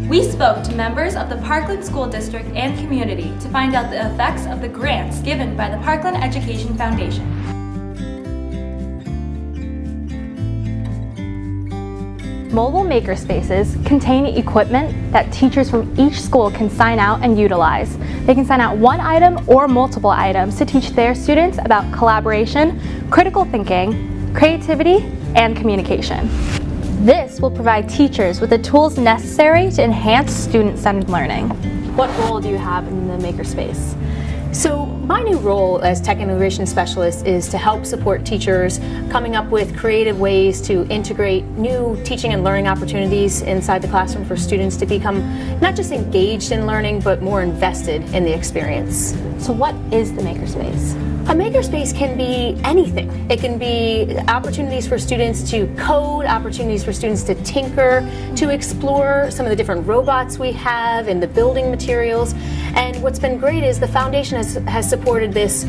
We spoke to members of the Parkland School District and community to find out the effects of the grants given by the Parkland Education Foundation. Mobile makerspaces contain equipment that teachers from each school can sign out and utilize. They can sign out one item or multiple items to teach their students about collaboration, critical thinking, creativity, and communication. This will provide teachers with the tools necessary to enhance student-centered learning. What role do you have in the makerspace? So my new role as Tech Integration Specialist is to help support teachers coming up with creative ways to integrate new teaching and learning opportunities inside the classroom for students to become not just engaged in learning, but more invested in the experience. So what is the makerspace? A makerspace can be anything. It can be opportunities for students to code, opportunities for students to tinker, to explore some of the different robots we have and the building materials. And what's been great is the foundation has supported this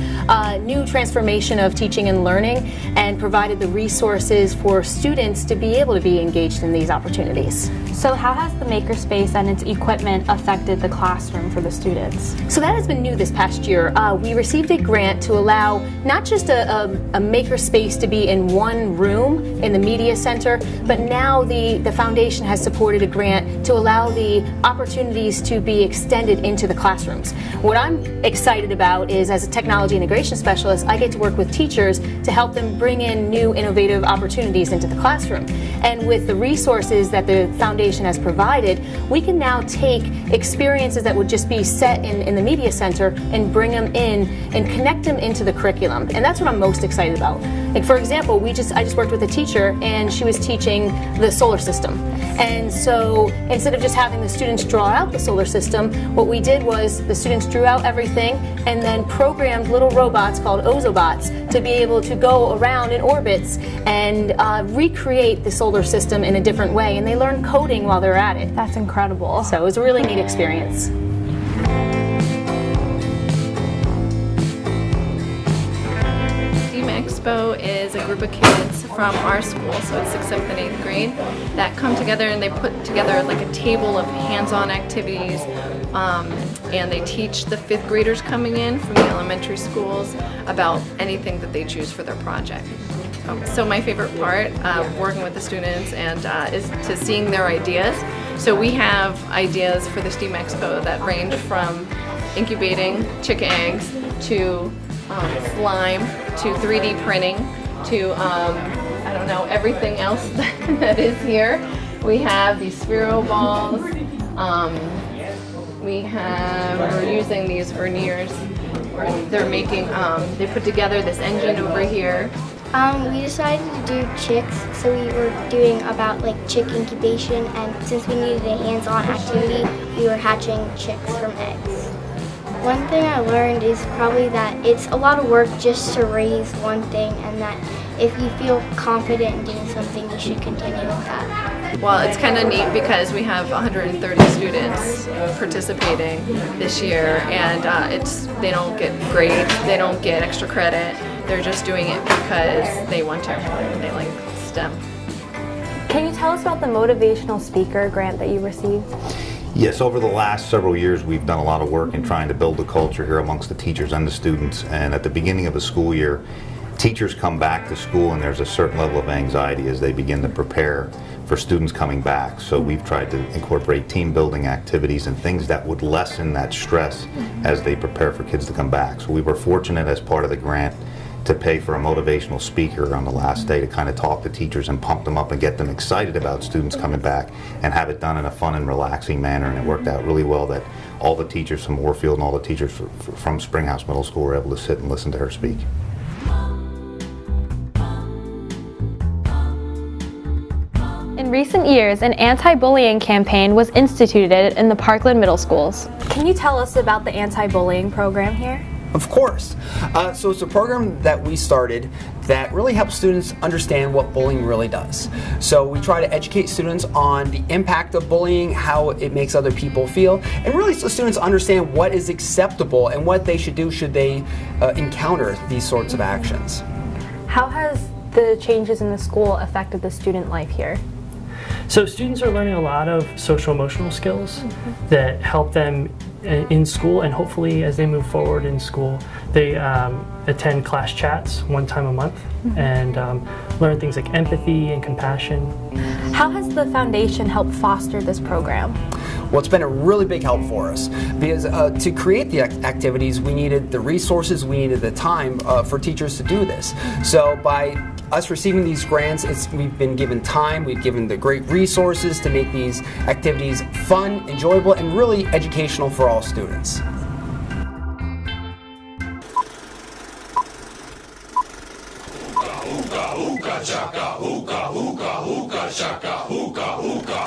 new transformation of teaching and learning and provided the resources for students to be able to be engaged in these opportunities. So how has the makerspace and its equipment affected the classroom for the students? So that has been new this past year. We received a grant to allow not just a makerspace to be in one room in the media center, but now the foundation has supported a grant to allow the opportunities to be extended into the classrooms. What I'm excited about is, as a technology integration specialist, I get to work with teachers to help them bring in new innovative opportunities into the classroom. And with the resources that the foundation has provided, we can now take experiences that would just be set in the media center and bring them in and connect them into the curriculum. And that's what I'm most excited about. Like, for example, I just worked with a teacher and she was teaching the solar system. And so instead of just having the students draw out the solar system, what we did was the students drew out everything and then programmed little robots called Ozobots to be able to go around in orbits and recreate the solar system in a different way. And they learned coding while they're at it. That's incredible. So it was a really neat experience. Expo is a group of kids from our school, so it's 6th, 7th, and 8th grade, that come together and they put together like a table of hands-on activities, and they teach the 5th graders coming in from the elementary schools about anything that they choose for their project. So my favorite part of working with the students and is to seeing their ideas. So we have ideas for the STEAM Expo that range from incubating chicken eggs to slime, to 3D printing, to I don't know, everything else that is here. We have these sphero balls. We're using these verniers. They're making, they put together this engine over here. We decided to do chicks, so we were doing about like chick incubation, and since we needed a hands-on activity, we were hatching chicks from eggs. One thing I learned is probably that it's a lot of work just to raise one thing, and that if you feel confident in doing something, you should continue with that. Well, it's kind of neat because we have 130 students participating this year, and they don't get grades, they don't get extra credit, they're just doing it because they want to, they like STEM. Can you tell us about the motivational speaker grant that you received? Yes, over the last several years we've done a lot of work in trying to build a culture here amongst the teachers and the students, and at the beginning of the school year teachers come back to school and there's a certain level of anxiety as they begin to prepare for students coming back. So we've tried to incorporate team building activities and things that would lessen that stress as they prepare for kids to come back. So we were fortunate as part of the grant to pay for a motivational speaker on the last day to kind of talk to teachers and pump them up and get them excited about students coming back and have it done in a fun and relaxing manner. And it worked out really well that all the teachers from Warfield and all the teachers from Springhouse Middle School were able to sit and listen to her speak. In recent years, an anti-bullying campaign was instituted in the Parkland Middle Schools. Can you tell us about the anti-bullying program here? Of course. So it's a program that we started that really helps students understand what bullying really does. So we try to educate students on the impact of bullying, how it makes other people feel, and really so students understand what is acceptable and what they should do should they encounter these sorts of actions. How has the changes in the school affected the student life here? So students are learning a lot of social emotional skills that help them in school, and hopefully as they move forward in school they attend class chats one time a month and learn things like empathy and compassion. How has the foundation helped foster this program? Well, it's been a really big help for us because to create the activities we needed the resources, we needed the time for teachers to do this. So by us receiving these grants, we've been given time, we've given the great resources to make these activities fun, enjoyable, and really educational for all students.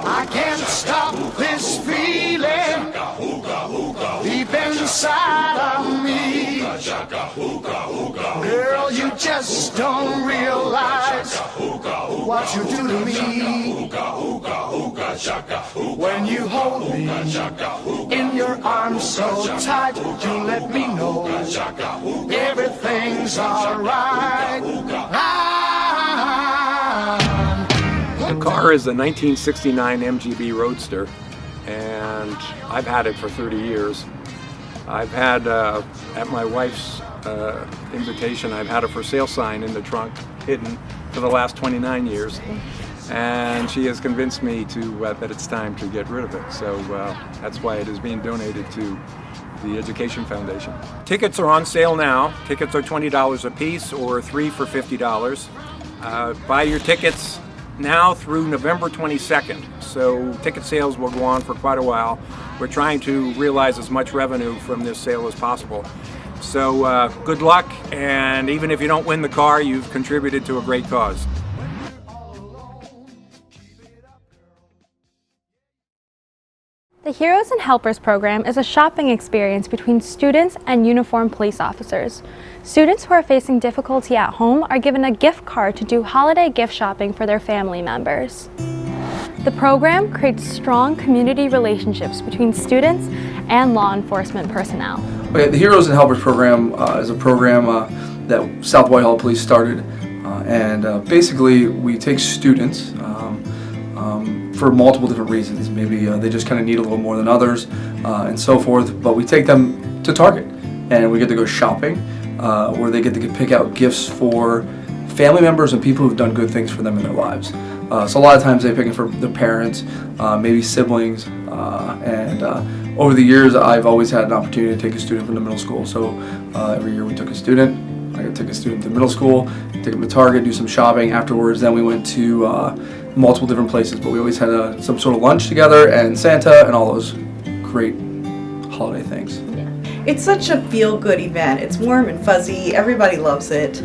I can't stop this feeling deep inside of me. Girl, you just don't realize what you do to me. When you hold me in your arms so tight, you let me know everything's alright. The car is a 1969 MGB Roadster, and I've had it for 30 years. I've had, at my wife's invitation, I've had a for sale sign in the trunk hidden for the last 29 years. And she has convinced me that it's time to get rid of it. So that's why it is being donated to the Education Foundation. Tickets are on sale now. Tickets are $20 a piece or 3 for $50. Buy your tickets now through November 22nd. So ticket sales will go on for quite a while. We're trying to realize as much revenue from this sale as possible. So good luck, and even if you don't win the car, you've contributed to a great cause. The Heroes and Helpers program is a shopping experience between students and uniformed police officers. Students who are facing difficulty at home are given a gift card to do holiday gift shopping for their family members. The program creates strong community relationships between students and law enforcement personnel. Okay, the Heroes and Helpers program is a program that South Whitehall Police started, and basically we take students for multiple different reasons. Maybe they just kind of need a little more than others and so forth, but we take them to Target and we get to go shopping where they get to pick out gifts for family members and people who've done good things for them in their lives. So a lot of times they pick it for their parents, maybe siblings, and over the years I've always had an opportunity to take a student from the middle school. So every year we took a student. I took a student to middle school, take them to Target, do some shopping afterwards. Then we went to multiple different places, but we always had some sort of lunch together and Santa and all those great holiday things. It's such a feel-good event. It's warm and fuzzy. Everybody loves it.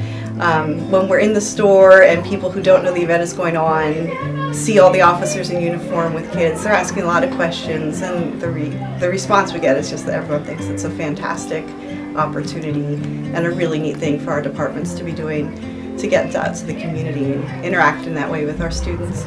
When we're in the store and people who don't know the event is going on see all the officers in uniform with kids, they're asking a lot of questions, and the response we get is just that everyone thinks it's a fantastic opportunity and a really neat thing for our departments to be doing to get out to the community and interact in that way with our students.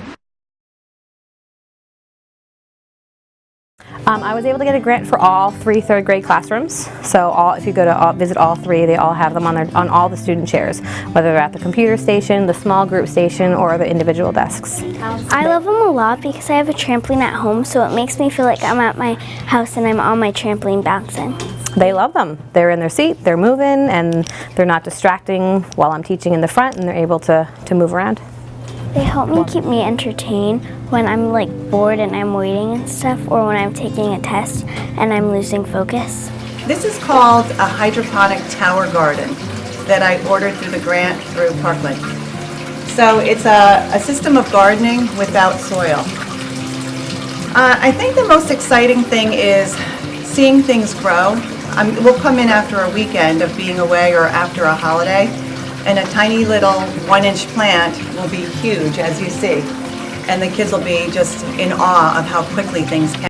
I was able to get a grant for all 3 third grade classrooms. So if you go to visit all 3, they all have them on all the student chairs, whether they're at the computer station, the small group station, or the individual desks. I love them a lot because I have a trampoline at home, so it makes me feel like I'm at my house and I'm on my trampoline bouncing. They love them. They're in their seat, they're moving, and they're not distracting while I'm teaching in the front, and they're able to move around. They help me keep me entertained when I'm like bored and I'm waiting and stuff, or when I'm taking a test and I'm losing focus. This is called a hydroponic tower garden that I ordered through the grant through Parkland. So it's a system of gardening without soil. I think the most exciting thing is seeing things grow. We'll come in after a weekend of being away or after a holiday, and a tiny little 1-inch plant will be huge, as you see. And the kids will be just in awe of how quickly things can.